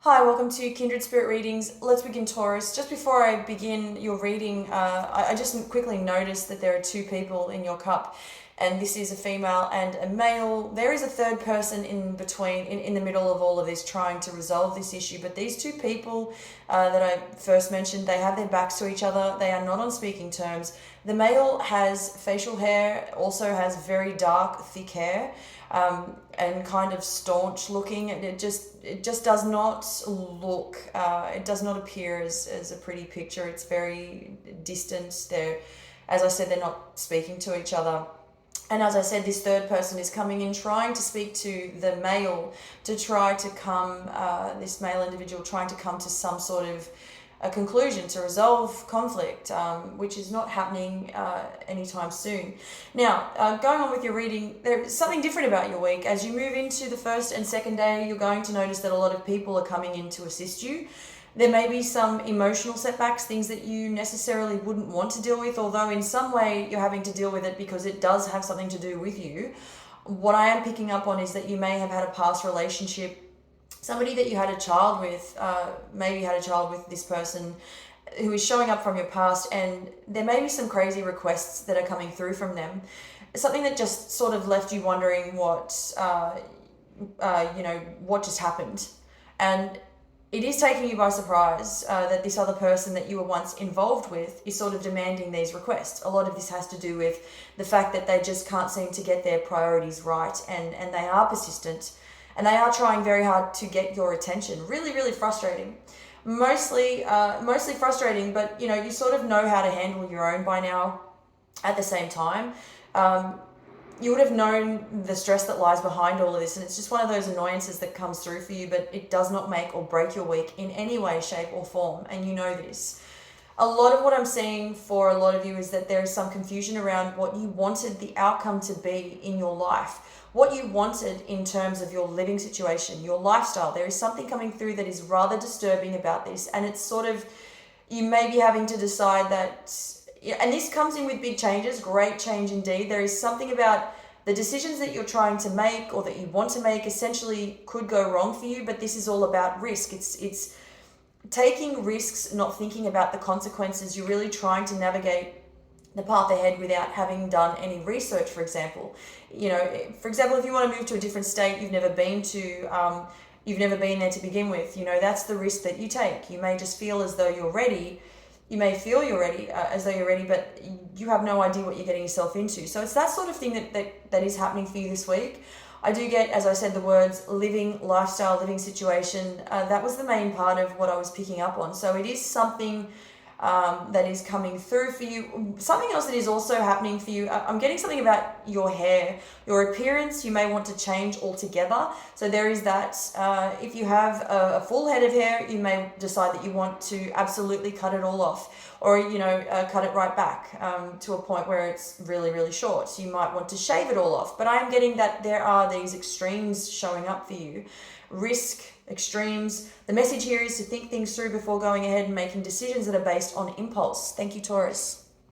Hi, welcome to Kindred Spirit Readings. Let's begin, Taurus. Just before I begin your reading, I just quickly noticed that there are two people in your cup, and this is a female and a male. There is a third person in between, in the middle of all of this, trying to resolve this issue. But these two people that I first mentioned, they have their backs to each other. They are not on speaking terms. The male has facial hair, also has very dark, thick hair. And kind of staunch looking. It just does not look. It does not appear as a pretty picture. It's very distant. As I said, they're not speaking to each other. And as I said, this third person is coming in, trying to speak to the male, to try to come. This male individual trying to come to some sort of a conclusion to resolve conflict, which is not happening anytime soon. Now, going on with your reading, there's something different about your week. As you move into the first and second day, you're going to notice that a lot of people are coming in to assist you. There may be some emotional setbacks, things that you necessarily wouldn't want to deal with, although in some way you're having to deal with it because it does have something to do with you. What I am picking up on is that you may have had a past relationship, somebody that you had a child with, maybe you had a child with this person who is showing up from your past, and there may be some crazy requests that are coming through from them. Something that just sort of left you wondering what just happened. And it is taking you by surprise that this other person that you were once involved with is sort of demanding these requests. A lot of this has to do with the fact that they just can't seem to get their priorities right, and they are persistent. And they are trying very hard to get your attention. Really, really frustrating. Mostly frustrating, but you sort of know how to handle your own by now. At the same time, you would have known the stress that lies behind all of this, and it's just one of those annoyances that comes through for you, but it does not make or break your week in any way, shape, or form, and you know this. A lot of what I'm seeing for a lot of you is that there is some confusion around what you wanted the outcome to be in your life, what you wanted in terms of your living situation, your lifestyle. There is something coming through that is rather disturbing about this, and it's sort of, you may be having to decide that, and this comes in with big changes, great change indeed. There is something about the decisions that you're trying to make or that you want to make essentially could go wrong for you, but this is all about risk. It's taking risks, not thinking about the consequences. You're really trying to navigate the path ahead without having done any research, for example. For example, if you want to move to a different state you've never been to, you've never been there to begin with, that's the risk that you take. You may just feel as though you're ready. You may feel you're ready, as though you're ready, but you have no idea what you're getting yourself into. So it's that sort of thing that is happening for you this week. I do get, as I said, the words living lifestyle, living situation. That was the main part of what I was picking up on. So it is something that is coming through for you. Something else that is also happening for you, I'm getting something about your hair, your appearance. You may want to change altogether. So there is that. If you have a full head of hair, you may decide that you want to absolutely cut it all off, or cut it right back to a point where it's really, really short. So you might want to shave it all off. But I am getting that there are these extremes showing up for you. Risk, extremes. The message here is to think things through before going ahead and making decisions that are based on impulse. Thank you, Taurus.